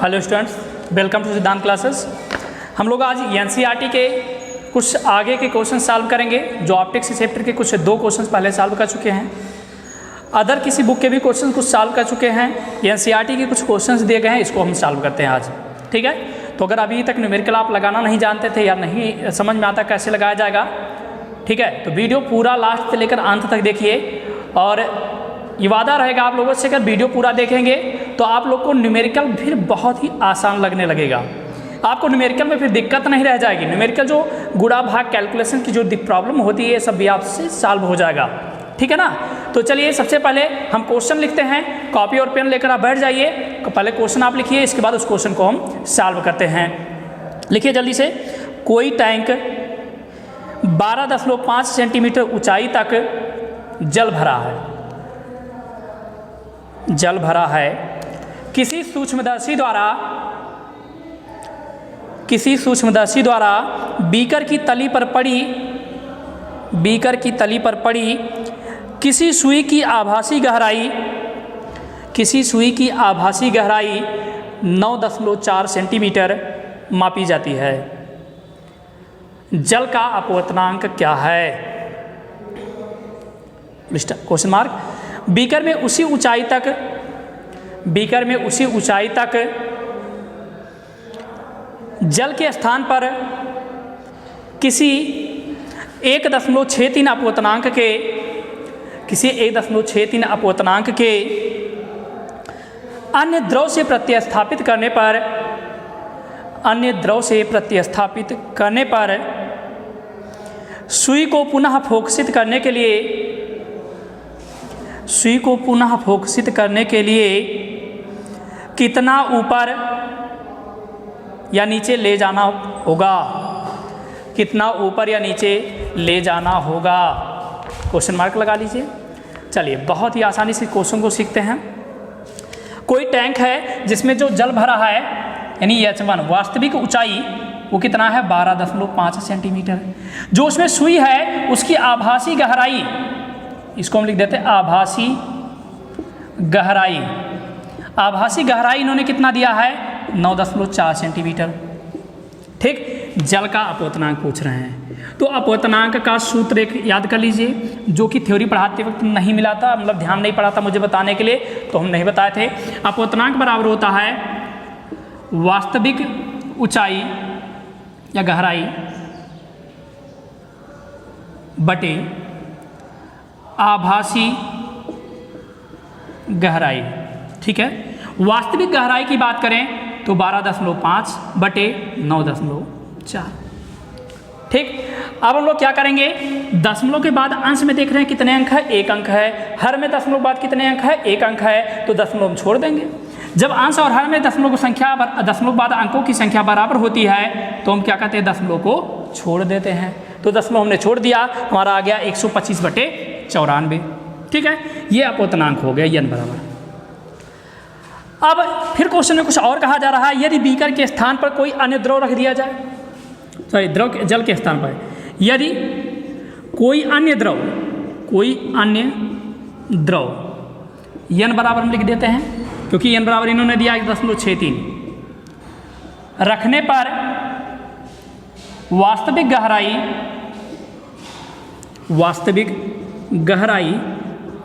Hello students, welcome to सिद्धांत classes. हम लोग आज एनसीईआरटी के कुछ आगे के क्वेश्चन सॉल्व करेंगे जो ऑप्टिक्स चैप्टर के कुछ 2 क्वेश्चन पहले सॉल्व कर चुके हैं। अदर किसी बुक के भी क्वेश्चन कुछ सॉल्व कर चुके हैं। एनसीईआरटी के कुछ क्वेश्चन दिए गए हैं, इसको हम सॉल्व करते हैं आज। ठीक है, तो अगर अभी तक न्यूमेरिकल आप लगाना नहीं जानते थे या नहीं समझ में आता कैसे लगाया जाएगा, ठीक है, तो वीडियो पूरा लास्ट से लेकर अंत तक देखिए। और ये वादा रहेगा आप लोगों से, अगर वीडियो पूरा देखेंगे तो आप लोग को न्यूमेरिकल फिर बहुत ही आसान लगने लगेगा। आपको न्यूमेरिकल में फिर दिक्कत नहीं रह जाएगी। न्यूमेरिकल जो गुणा भाग कैलकुलेशन की जो प्रॉब्लम होती है, ये सब भी आपसे सॉल्व हो जाएगा। ठीक है ना। तो चलिए सबसे पहले हम क्वेश्चन लिखते हैं। कॉपी और पेन लेकर आप बैठ जाइए। पहले क्वेश्चन आप लिखिए, इसके बाद उस क्वेश्चन को हम सॉल्व करते हैं। लिखिए जल्दी से। कोई टैंक 12.5 सेंटीमीटर ऊंचाई तक जल भरा है। किसी सूक्ष्मदर्शी द्वारा बीकर की तली पर पड़ी किसी सुई की आभासी गहराई 9.4 सेंटीमीटर मापी जाती है। जल का अपवर्तनांक क्या है? Question mark. बीकर में उसी ऊंचाई तक जल के स्थान पर किसी 1.63 अपवर्तनांक के अन्य द्रव से प्रतिस्थापित करने पर सुई को पुनः फोकसित करने के लिए कितना ऊपर या नीचे ले जाना होगा? क्वेश्चन मार्क लगा लीजिए। चलिए बहुत ही आसानी से क्वेश्चन को सीखते हैं। कोई टैंक है जिसमें जो जल भरा है यानी H1, वास्तविक ऊंचाई वो कितना है? 12.5 सेंटीमीटर। जो उसमें सुई है उसकी आभासी गहराई, इसको हम लिख देते हैं आभासी गहराई इन्होंने कितना दिया है? 9.4 सेंटीमीटर। ठीक, जल का अपवर्तनांक पूछ रहे हैं तो अपवर्तनांक का सूत्र एक याद कर लीजिए, जो कि थ्योरी पढ़ाते वक्त नहीं मिला था, मतलब ध्यान नहीं पड़ा था मुझे बताने के लिए, तो हम नहीं बताए थे। अपवर्तनांक बराबर होता है वास्तविक ऊंचाई या गहराई बटे आभासी गहराई। ठीक है, वास्तविक गहराई की बात करें तो 12.5 बटे 9.4। ठीक, अब हम लोग क्या करेंगे? दशमलव के बाद अंश में देख रहे हैं कितने अंक है? 1 अंक है। हर में दशमलव बाद कितने अंक है? 1 अंक है, तो दशमलव हम छोड़ देंगे। जब अंश और हर में दशमलव बाद अंकों की संख्या बराबर होती है तो हम क्या कहते हैं? दशमलव को छोड़ देते हैं। तो दशमलव हमने छोड़ दिया, हमारा आ गया 125 बटे 94। ठीक है, ये अपवर्तनांक हो गया n बराबर। अब फिर क्वेश्चन में कुछ और कहा जा रहा है। यदि बीकर के स्थान पर कोई अन्य द्रव रख दिया जाए, जल के स्थान पर यदि कोई अन्य द्रव n बराबर हम लिख देते हैं, क्योंकि n बराबर इन्होंने दिया 1.63 रखने पर वास्तविक गहराई।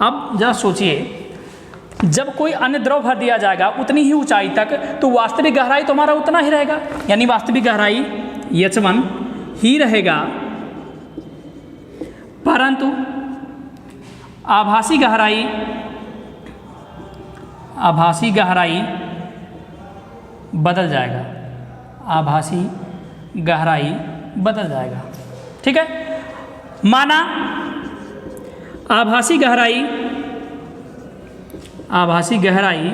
अब जरा सोचिए, जब कोई अन्य द्रव भर दिया जाएगा उतनी ही ऊंचाई तक, तो वास्तविक गहराई तो हमारा उतना ही रहेगा, यानी वास्तविक गहराई H1 ही रहेगा, परंतु आभासी गहराई बदल जाएगा। ठीक है, माना आभासी गहराई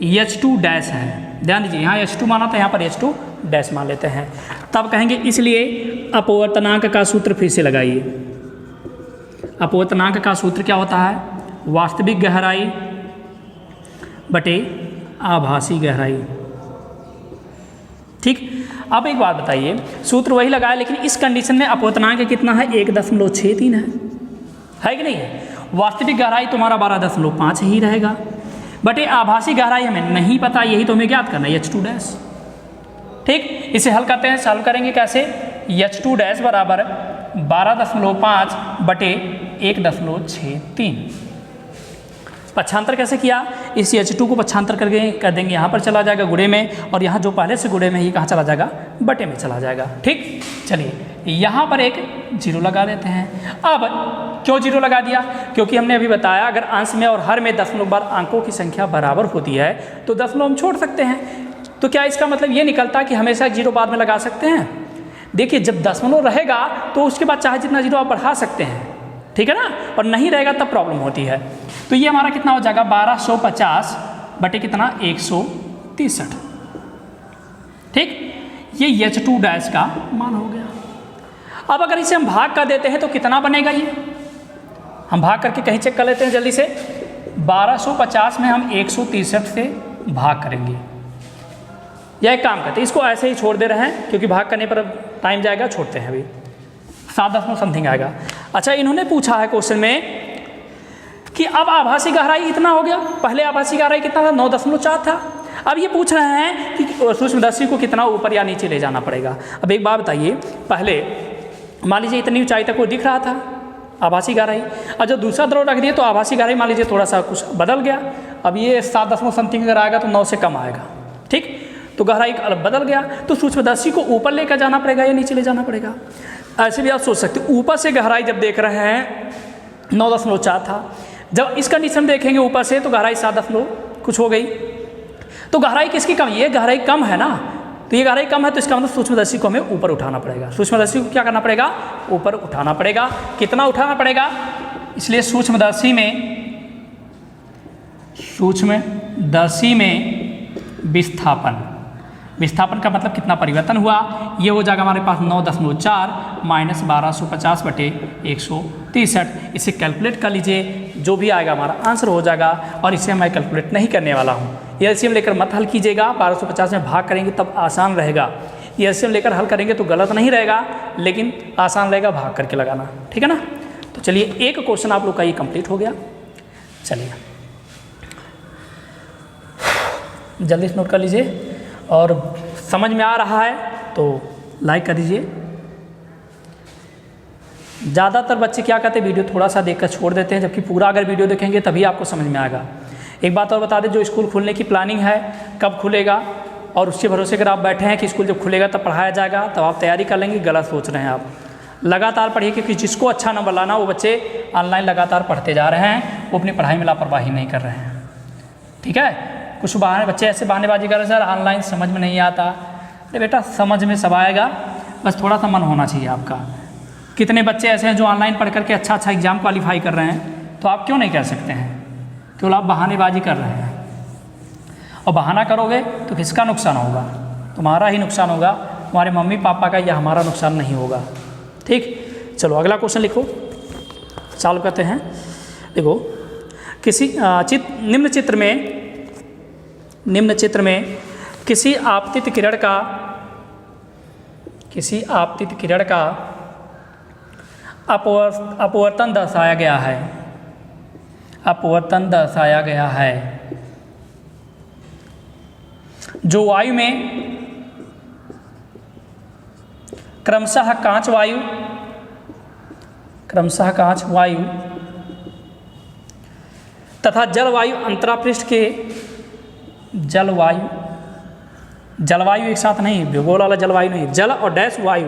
H2 डैश है। ध्यान दीजिए, यहाँ H2 माना था, यहाँ पर H2 डैश मान लेते हैं। तब कहेंगे इसलिए अपवर्तनांक का सूत्र फिर से लगाइए। अपवर्तनांक का सूत्र क्या होता है? वास्तविक गहराई बटे आभासी गहराई। ठीक, अब एक बात बताइए, सूत्र वही लगाया लेकिन इस कंडीशन में अपवर्तनांक कितना है? 1.63 है कि नहीं? वास्तविक गहराई तुम्हारा 12.5 ही रहेगा। बटे आभासी गहराई हमें नहीं पता, यही तो हमें ज्ञात करना है, H2 डैश। ठीक, इसे हल करते हैं, सॉल्व करेंगे कैसे, H2 डैश बराबर 12.5 बटे 1.63। पक्षांतर कैसे किया, इस H2 को पक्षांतर करके कर देंगे, यहाँ पर चला जाएगा गुणे में, और यहाँ जो पहले से गुणे में ही कहाँ चला जाएगा, बटे में चला जाएगा। ठीक, चलिए यहाँ पर एक जीरो लगा देते हैं। अब क्यों जीरो लगा दिया, क्योंकि हमने अभी बताया अगर अंश में और हर में दशमलव बार अंकों की संख्या बराबर होती है तो दशमलव हम छोड़ सकते हैं। तो क्या इसका मतलब ये निकलता कि हमेशा जीरो बाद में लगा सकते हैं। देखिए जब दशमलव रहेगा तो उसके बाद चाहे जितना जीरो आप बढ़ा सकते हैं, ठीक है ना, और नहीं रहेगा तब प्रॉब्लम होती है। तो ये हमारा कितना हो जाएगा 1250 बटे कितना 163। ठीक, ये H2 डैश का मान हो गया। अब अगर इसे हम भाग कर देते हैं तो कितना बनेगा, ये हम भाग करके कहीं चेक कर लेते हैं जल्दी से। 1250 में हम 163 से भाग करेंगे, या एक काम करते हैं इसको ऐसे ही छोड़ दे रहे हैं क्योंकि भाग करने पर टाइम जाएगा, छोड़ते हैं अभी, 7 समथिंग आएगा। अच्छा, इन्होंने पूछा है क्वेश्चन में कि अब आभासी गहराई इतना हो गया, पहले आभासी गहराई कितना था 9.4 था। अब ये पूछ रहे हैं कि सूक्ष्मदर्शी को कितना ऊपर या नीचे ले जाना पड़ेगा। अब एक बात बताइए, पहले मान लीजिए इतनी ऊंचाई तक वो दिख रहा था आभासी गहराई, और जब दूसरा द्रव रख दिए तो आभासी गहराई मान लीजिए थोड़ा सा कुछ बदल गया। अब ये 7 समथिंग अगर आएगा तो 9 से कम आएगा। ठीक, तो गहराई अलग बदल गया, तो सूक्ष्मदर्शी को ऊपर लेकर जाना पड़ेगा या नीचे ले जाना पड़ेगा। ऐसे भी आप सोच सकते हो, ऊपर से गहराई जब देख रहे हैं 9.4 था, जब इस कंडीशन में देखेंगे ऊपर से तो गहराई 7 कुछ हो गई। तो गहराई किसकी कम, ये गहराई कम है ना, तो ये गहराई कम है तो इसका मतलब सूक्ष्मदर्शी को हमें ऊपर उठाना पड़ेगा। सूक्ष्मदर्शी को क्या करना पड़ेगा, ऊपर उठाना पड़ेगा। कितना उठाना पड़ेगा, इसलिए सूक्ष्मदर्शी में विस्थापन का मतलब कितना परिवर्तन हुआ, ये हो जाएगा हमारे पास 9.4 माइनस 1250 बटे 163। इसे कैलकुलेट कर लीजिए, जो भी आएगा हमारा आंसर हो जाएगा। और इसे मैं कैलकुलेट नहीं करने वाला हूँ, ये एलसीएम लेकर मत हल कीजिएगा, 1250 में भाग करेंगे तब आसान रहेगा। ये एलसीएम लेकर हल करेंगे तो गलत नहीं रहेगा, लेकिन आसान रहेगा भाग करके लगाना, ठीक है ना। तो चलिए एक क्वेश्चन आप लोग का ये कंप्लीट हो गया। चलिए जल्दी से नोट कर लीजिए, और समझ में आ रहा है तो लाइक कर दीजिए। ज़्यादातर बच्चे क्या करते हैं, वीडियो थोड़ा सा देखकर छोड़ देते हैं, जबकि पूरा अगर वीडियो देखेंगे तभी आपको समझ में आएगा। एक बात और बता दें, जो स्कूल खुलने की प्लानिंग है, कब खुलेगा और उसके भरोसे अगर आप बैठे हैं कि स्कूल जब खुलेगा तब पढ़ाया जाएगा, तब आप तैयारी कर लेंगे, गलत सोच रहे हैं आप। लगातार पढ़िए, क्योंकि जिसको अच्छा नंबर लाना वो बच्चे ऑनलाइन लगातार पढ़ते जा रहे हैं, वो अपनी पढ़ाई में लापरवाही नहीं कर रहे हैं, ठीक है। कुछ बच्चे ऐसे बहानेबाजी कर रहे हैं, सर ऑनलाइन समझ में नहीं आता। अरे बेटा समझ में सब आएगा, बस थोड़ा सा मन होना चाहिए आपका। कितने बच्चे ऐसे हैं जो ऑनलाइन पढ़ करके अच्छा एग्जाम क्वालिफाई कर रहे हैं, तो आप क्यों नहीं कर सकते हैं, केवल आप बहानेबाजी कर रहे हैं। और बहाना करोगे तो किसका नुकसान होगा, तुम्हारा ही नुकसान होगा, तुम्हारे मम्मी पापा का, या हमारा नुकसान नहीं होगा। ठीक, चलो अगला क्वेश्चन लिखो, चालू करते हैं। देखो, किसी निम्न चित्र में किसी आपतित किरण का अपवर्तन दर्शाया गया है, जो वायु में क्रमशः कांच वायु तथा जलवायु अंतरापृष्ठ के जलवायु एक साथ नहीं, भूगोल वाला जलवायु नहीं, जल और डैश वायु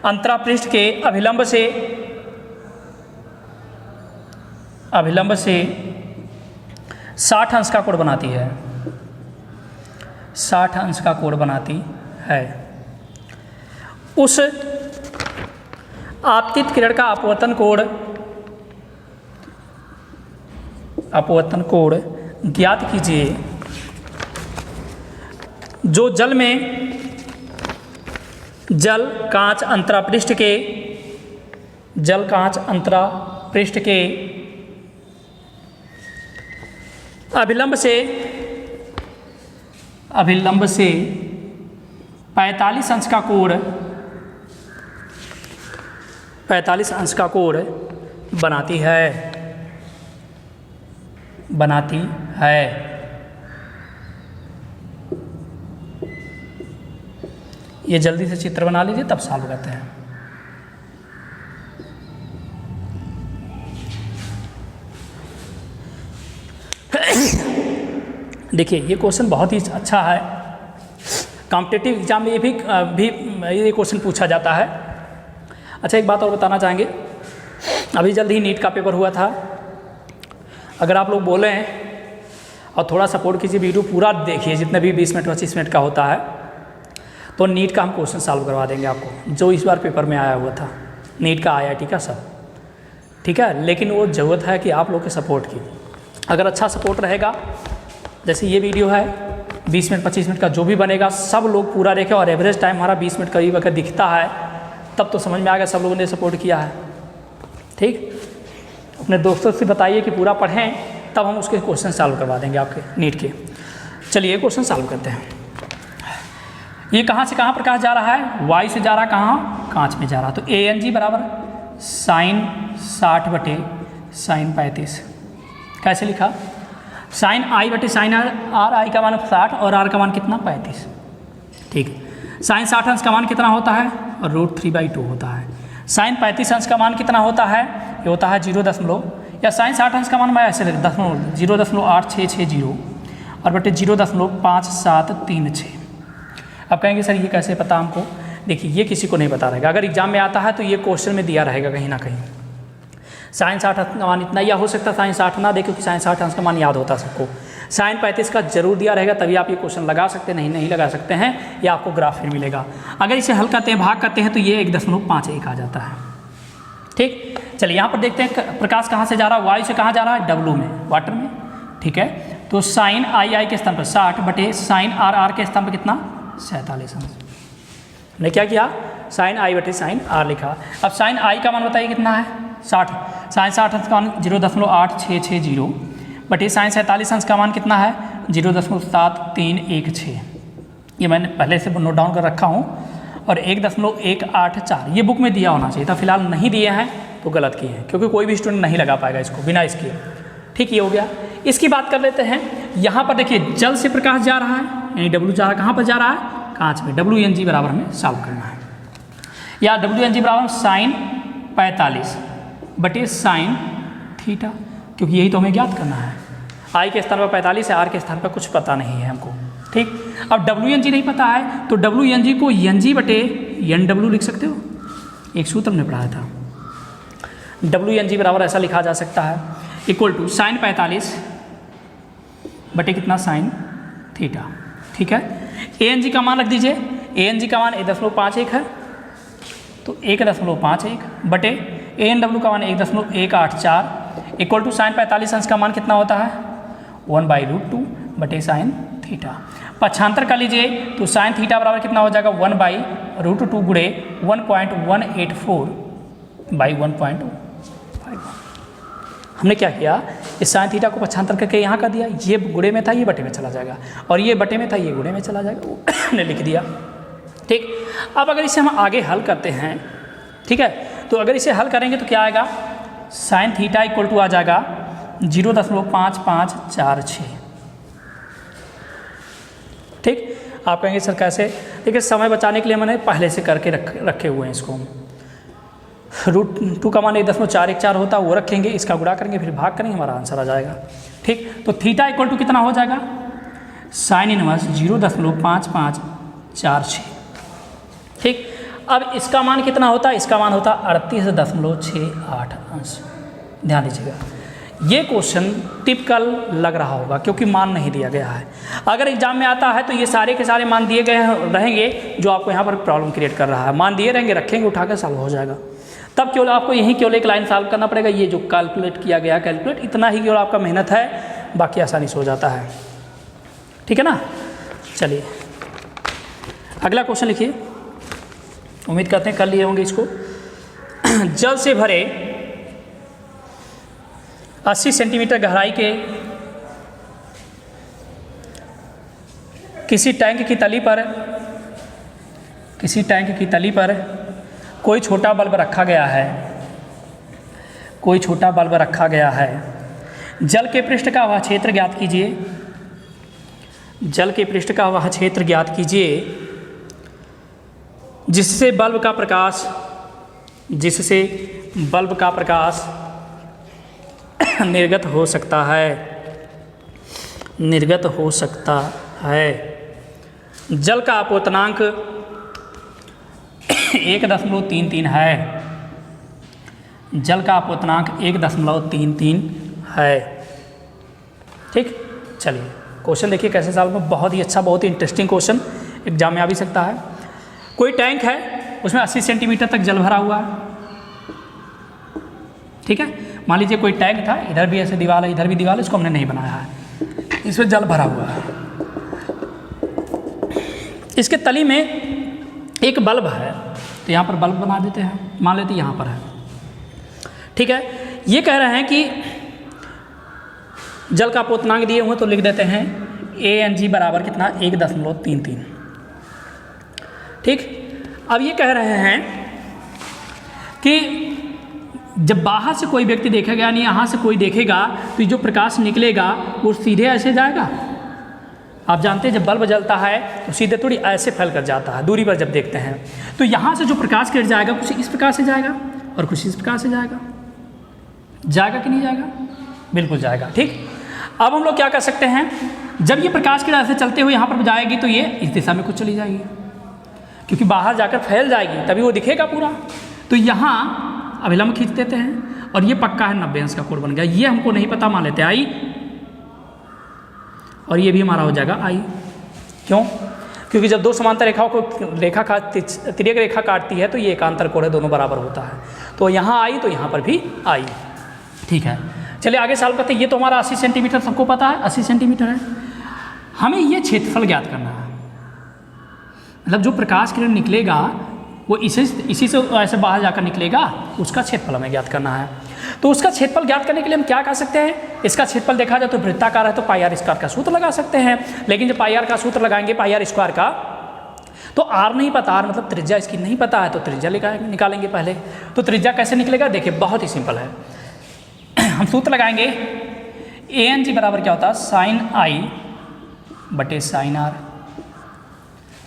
अंतरापृष्ठ के अभिलंब से 60 अंश का कोण बनाती है। 60 अंश का कोण बनाती है। उस आपतित किरण का अपवर्तन कोण ज्ञात कीजिए, जो जल कांच अंतरापृष्ठ के अभिलंब से 45 अंश का कोण बनाती है। ये जल्दी से चित्र बना लीजिए तब सॉल्व करते हैं। देखिए ये क्वेश्चन बहुत ही अच्छा है, कॉम्पिटिटिव एग्जाम में ये भी ये क्वेश्चन पूछा जाता है। अच्छा एक बात और बताना चाहेंगे, अभी जल्द ही नीट का पेपर हुआ था। अगर आप लोग बोले हैं और थोड़ा सपोर्ट कीजिए, वीडियो पूरा देखिए जितने भी 20 मिनट 25 मिनट का होता है, तो नीट का हम क्वेश्चन सॉल्व करवा देंगे आपको, जो इस बार पेपर में आया हुआ था नीट का, IIT का सब, ठीक है। लेकिन वो ज़रूरत है कि आप लोग के सपोर्ट की। अगर अच्छा सपोर्ट रहेगा, जैसे ये वीडियो है 20 मिनट 25 मिनट का जो भी बनेगा सब लोग पूरा देखें और एवरेज टाइम हमारा 20 मिनट करीब अगर दिखता है तब तो समझ में आ गया सब लोगों ने सपोर्ट किया है, ठीक। अपने दोस्तों से बताइए कि पूरा पढ़ें, तब हम उसके क्वेश्चन सॉल्व करवा देंगे आपके नीट के। चलिए क्वेश्चन सॉल्व करते हैं। ये कहाँ से कहाँ प्रकाश जा रहा है, वाई से जा रहा है, कहाँ, कांच में जा रहा है। तो ANG बराबर साइन 60 बटे साइन 35। कैसे लिखा, साइन I बटे साइन R, I का मान 60 और R का मान कितना, 35, ठीक है। साइन 60 अंश का मान कितना होता है, और √3/2 होता है। साइन 35 अंश का मान कितना होता है, ये होता है 0, या साइन 60 अंश का मान मैं ऐसे लिख 0.8660 और बटे 0.5736। अब कहेंगे सर ये कैसे पता हमको, देखिए ये किसी को नहीं पता रहेगा। अगर एग्जाम में आता है तो ये क्वेश्चन में दिया रहेगा कहीं ना कहीं। साइन 60 अंश का मान इतना, या हो सकता है साइन 60 ना दे, क्योंकि साइन 60 अंश का मान याद होता है सबको। साइन 35 का जरूर दिया रहेगा, तभी आप ये क्वेश्चन लगा सकते हैं, नहीं लगा सकते हैं, या आपको ग्राफ फिर मिलेगा। अगर इसे हल करते हैं, भाग करते हैं, तो ये 1.51 आ जाता है, ठीक। चलिए यहाँ पर देखते हैं प्रकाश कहाँ से जा रहा है, वायु से कहाँ जा रहा है, W में, वाटर में, ठीक है। तो साइन I के स्थान पर 60 बटे साइन R के स्थान पर कितना, 47 अंश। हमने क्या किया, साइन I बटे साइन R लिखा। अब साइन I का मान बताइए कितना है, 60। साइन 60 अंश का मान 0.8660 बटे साइन 47 अंश का मान कितना है, 0.7316। ये मैंने पहले से नोट डाउन कर रखा हूँ। और 1.184 ये बुक में दिया होना चाहिए था, फिलहाल नहीं दिए हैं तो गलत किए हैं, क्योंकि कोई भी स्टूडेंट नहीं लगा पाएगा इसको बिना इसके, ठीक। ये हो गया। इसकी बात कर लेते हैं। यहाँ पर देखिए जल से प्रकाश जा रहा है, यानी W जा रहा है, कहाँ पर जा रहा है, कांच में। WNG बराबर हमें सॉल्व करना है, या WNG बराबर साइन 45 बटे साइन थीटा, क्योंकि यही तो हमें ज्ञात करना है। I के स्थान पर 45 है, R के स्थान पर कुछ पता नहीं है हमको, ठीक। अब WNG नहीं पता है तो WNG को NG बटे NW लिख सकते हो, एक सूत्र हमने पढ़ाया था। WNG बराबर ऐसा लिखा जा सकता है, इक्वल टू साइन 45 बटे कितना, साइन थीटा, ठीक है। ANG का मान रख दीजिए, ANG का मान 1.51 है, तो 1.51 बटे ANW का मान 1.184 इक्वल टू साइन 45 अंश का मान कितना होता है, 1/√2 बटे साइन थीटा। पक्षांतर कर लीजिए तो साइन थीटा बराबर कितना हो जाएगा, 1/√2 गुणे 1.184/1.51। हमने क्या किया, इस साइन थीटा को पक्षांतर करके यहाँ कर दिया, ये गुणे में था ये बटे में चला जाएगा, और ये बटे में था ये गुणे में चला जाएगा, हमने लिख दिया, ठीक। अब अगर इसे हम आगे हल करते हैं, ठीक है, तो अगर इसे हल करेंगे तो क्या आएगा, साइन थीटा इक्वल टू आ जाएगा 0.5546, ठीक। आप कहेंगे सर कैसे, देखिए समय बचाने के लिए मैंने पहले से करके रखे हुए हैं इसको। √2 का मान 1.414 होता है, वो रखेंगे, इसका गुणा करेंगे, फिर भाग करेंगे, हमारा आंसर आ जाएगा, ठीक। तो थीटा इक्वल टू कितना हो जाएगा, साइन इनवर्स 0.5546, ठीक। अब इसका मान कितना होता है, इसका मान होता है 38.68 अंश। ध्यान दीजिएगा, ये क्वेश्चन टिपिकल लग रहा होगा क्योंकि मान नहीं दिया गया है। अगर एग्जाम में आता है तो ये सारे के सारे मान दिए गए रहेंगे, जो आपको यहाँ पर प्रॉब्लम क्रिएट कर रहा है। मान दिए रहेंगे, रखेंगे, उठाकर सॉल्व हो जाएगा। तब केवल आपको यहीं केवल एक लाइन सॉल्व करना पड़ेगा, ये जो कैलकुलेट किया गया कैलकुलेट, इतना ही केवल आपका मेहनत है, बाकी आसानी से हो जाता है, ठीक है ना। चलिए अगला क्वेश्चन लिखिए, उम्मीद करते हैं कर लिए होंगे इसको। जल से भरे 80 सेंटीमीटर गहराई के किसी टैंक की तली पर कोई छोटा बल्ब रखा गया है। जल के पृष्ठ का वह क्षेत्र ज्ञात कीजिए जिससे बल्ब का प्रकाश निर्गत हो सकता है। जल का अपवर्तनांक 1.33 है। जल का अपवर्तनांक 1.33 है। ठीक, चलिए क्वेश्चन देखिए कैसे सॉल्व में, बहुत ही अच्छा, बहुत ही इंटरेस्टिंग क्वेश्चन, एग्जाम में आ भी सकता है। कोई टैंक है, उसमें 80 सेंटीमीटर तक जल भरा हुआ है। ठीक है, मान लीजिए कोई टैंक था, इधर भी ऐसे दीवार है, इधर भी दीवार है, इसको हमने नहीं बनाया है, इसमें जल भरा हुआ है। इसके तली में एक बल्ब है, तो यहाँ पर बल्ब बना देते हैं, मान लेते हैं यहाँ पर है। ठीक है, ये कह रहे हैं कि जल का अपवर्तनांक दिए हुए, तो लिख देते हैं ANG बराबर कितना, 1.33। ठीक, अब ये कह रहे हैं कि जब बाहर से कोई व्यक्ति देखेगा, यानी यहाँ से कोई देखेगा, तो जो प्रकाश निकलेगा वो सीधे ऐसे जाएगा। आप जानते हैं जब बल्ब जलता है तो सीधे थोड़ी ऐसे फैल कर जाता है, दूरी पर जब देखते हैं। तो यहाँ से जो प्रकाश गिर जाएगा कुछ इस प्रकार से जाएगा और कुछ इस प्रकार से जाएगा। जाएगा कि नहीं जाएगा? बिल्कुल जाएगा। ठीक, अब हम लोग क्या कर सकते हैं, जब ये प्रकाश की राह से चलते हुए यहाँ पर जाएगी तो ये इस दिशा में कुछ चली जाएगी, क्योंकि बाहर जाकर फैल जाएगी, तभी वो दिखेगा पूरा। तो यहाँ अभिलंब खींच देते हैं और ये पक्का है 90 अंश का कोण बन गया। ये हमको नहीं पता, मान लेते आई, और ये भी हमारा हो जाएगा आई। क्यों? क्योंकि जब दो समांतर रेखाओं को तिर्यक रेखा काटती है तो ये एकांतर कोण है, दोनों बराबर होता है। तो यहाँ आई तो यहाँ पर भी आई। ठीक है, चलिए आगे सॉल्व करते हैं। ये तो हमारा 80 सेंटीमीटर सबको पता है, 80 सेंटीमीटर है। हमें ये क्षेत्रफल ज्ञात करना है, मतलब जो प्रकाश किरण निकलेगा वो इसी से ऐसे बाहर जाकर निकलेगा, उसका क्षेत्रफल हमें ज्ञात करना है। तो उसका क्षेत्रफल ज्ञात करने के लिए हम क्या कर सकते हैं, इसका क्षेत्रफल देखा जाए तो वृत्ताकार है तो पाई आर स्क्वायर का सूत्र लगा सकते हैं। लेकिन जब पाई आर का सूत्र लगाएंगे, पाई आर स्क्वायर का, तो आर नहीं पता, आर मतलब त्रिज्या इसकी नहीं पता है, तो त्रिज्या निकालेंगे पहले। तो त्रिज्या कैसे निकलेगा, देखिए बहुत ही सिंपल है। हम सूत्र लगाएंगे, ANG बराबर क्या होता है, साइन आई बटे साइन आर।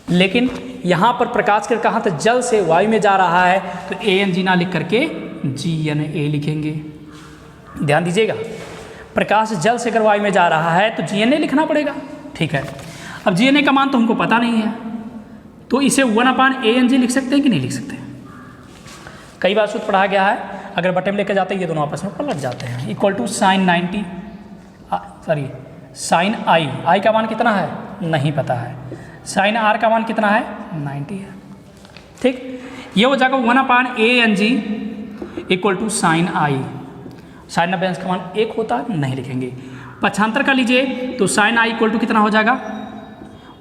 लेकिन यहाँ पर प्रकाश किरण कहाँ तक, जल से वायु में जा रहा है, तो ANG ना लिख करके GNA लिखेंगे। ध्यान दीजिएगा, प्रकाश जल से अगर वायु में जा रहा है तो GNA लिखना पड़ेगा। ठीक है, अब GNA का मान तो हमको पता नहीं है, तो इसे 1/ANG लिख सकते हैं कि नहीं लिख सकते? कई बार सूत्र पढ़ा गया है, अगर बटे में लेकर जाते हैं ये दोनों आपस में पलट जाते हैं। इक्वल टू साइन आई का मान कितना है नहीं पता है, साइन आर का मान कितना है 90 है। ठीक, ये हो जाएगा 1/ANG equal to sine I. Sine 90 अंश का मान 1 होता है, नहीं लिखेंगे। पक्षांतर का लीजिए तो साइन आई इक्वल टू कितना हो जाएगा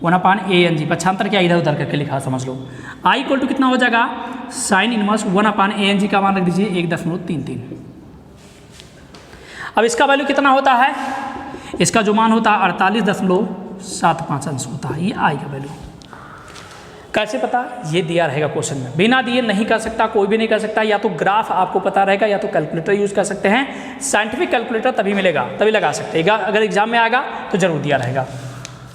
1/ANG। पक्षांतर क्या इधर उधर करके लिखा समझ लो। आई इक्वल टू कितना हो जाएगा साइन इनवर्स 1/ANG का मान रख दीजिए 1.33। अब इसका वैल्यू कितना होता है, इसका जो मान होता है 48.75 अंश होता है। ये आई का वैल्यू कैसे पता, ये दिया रहेगा क्वेश्चन में, बिना दिए नहीं कर सकता, कोई भी नहीं कर सकता। या तो ग्राफ आपको पता रहेगा या तो कैलकुलेटर यूज कर सकते हैं। साइंटिफिक कैलकुलेटर तभी मिलेगा, तभी लगा सकते हैं। अगर एग्जाम में आएगा तो जरूर दिया रहेगा।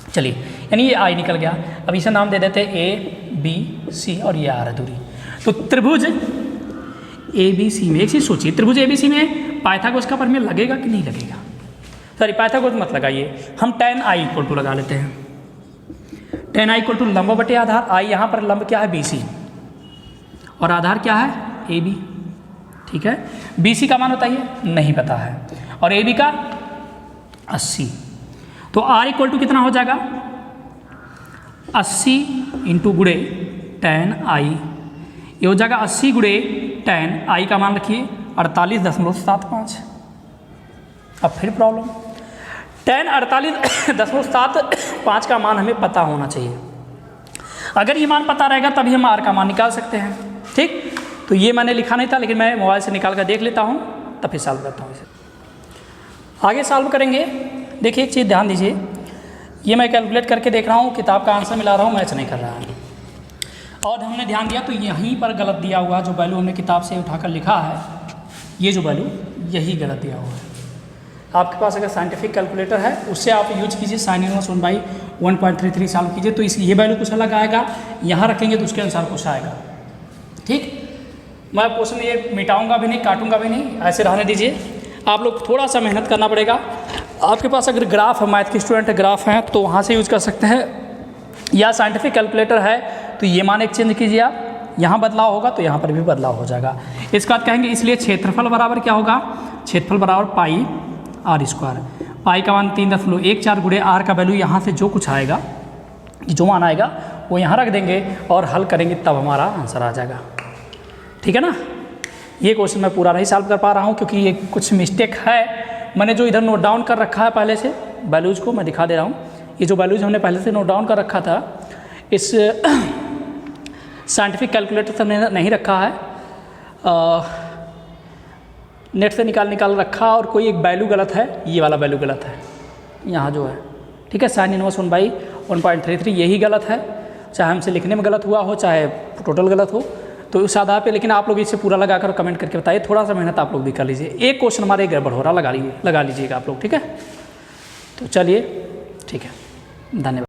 चलिए, यानी ये आई निकल गया। अब इसे नाम दे देते हैं ABC और ये आ रहा दूरी। तो त्रिभुज ABC में एक चीज सोचिए, त्रिभुज ABC में पाइथागोरस का प्रमेय लगेगा कि नहीं लगेगा? सॉरी, पाइथागोरस मत लगाइए, हम tan I इक्वल टू लगा लेते हैं। tan I इक्वल टू लंब बटे आधार। आई यहाँ पर लंब क्या है BC और आधार क्या है AB। ठीक है, BC का मान बताइए, नहीं पता है, और AB का 80। तो R इक्वल टू कितना हो जाएगा 80 इंटू गुड़े tan I। ये हो जाएगा 80 गुड़े tan I का मान रखिए 48.75। अब फिर प्रॉब्लम, tan 48.75 का मान हमें पता होना चाहिए। अगर ये मान पता रहेगा तभी हम R का मान निकाल सकते हैं। ठीक, तो ये मैंने लिखा नहीं था, लेकिन मैं मोबाइल से निकाल कर देख लेता हूँ, तब फिर सॉल्व करता हूँ इसे। आगे सॉल्व करेंगे। देखिए एक चीज़ ध्यान दीजिए, ये मैं कैलकुलेट करके देख रहा हूँ, किताब का आंसर मिला रहा हूँ, मैच नहीं कर रहा है। और हमने ध्यान दिया तो यहीं पर गलत दिया हुआ, जो वैल्यू हमने किताब से उठाकर लिखा है, ये जो वैल्यू यही गलत दिया हुआ है। आपके पास अगर साइंटिफिक कैलकुलेटर है उससे आप यूज कीजिए, साइन इनवर्स 1.33 सॉल्व कीजिए तो इस ये वैल्यू कुछ अलग आएगा, यहाँ रखेंगे तो उसके अनुसार कुछ आएगा। ठीक, मैं क्वेश्चन ये मिटाऊंगा भी नहीं, काटूंगा भी नहीं, ऐसे रहने दीजिए। आप लोग थोड़ा सा मेहनत करना पड़ेगा। आपके पास अगर ग्राफ है, मैथ के स्टूडेंट ग्राफ हैं तो वहाँ से यूज़ कर सकते हैं, या साइंटिफिक कैलकुलेटर है तो ये मान एक्सचेंज कीजिए आप, यहाँ बदलाव होगा तो यहाँ पर भी बदलाव हो जाएगा। इसके बाद कहेंगे इसलिए क्षेत्रफल बराबर क्या होगा, क्षेत्रफल बराबर पाई आर स्क्वायर। पाई का मान 3.14 गुणे आर का वैल्यू यहाँ से जो कुछ आएगा, जो मान आएगा वो यहाँ रख देंगे और हल करेंगे तब हमारा आंसर आ जाएगा। ठीक है ना। ये क्वेश्चन मैं पूरा नहीं सॉल्व कर पा रहा हूँ क्योंकि ये कुछ मिस्टेक है, मैंने जो इधर नोट डाउन कर रखा है पहले से वैल्यूज़ को मैं दिखा दे रहा हूँ। ये जो वैल्यूज़ हमने पहले से नोट डाउन कर रखा था इस साइंटिफिक कैलकुलेटर से हमने नहीं रखा है, नेट से निकाल रखा और कोई एक वैल्यू गलत है, ये वाला वैल्यू गलत है यहाँ जो है। ठीक है, साइन इनवर्स 1/1.33 यही गलत है, चाहे हमसे लिखने में गलत हुआ हो चाहे टोटल गलत हो, तो उस आधार पे। लेकिन आप लोग इसे पूरा लगा कर कमेंट करके बताइए, थोड़ा सा मेहनत आप लोग भी कर लीजिए। एक क्वेश्चन हमारे गड़बड़ हो रहा लगा लीजिएगा आप लोग। ठीक है, तो चलिए ठीक है, धन्यवाद।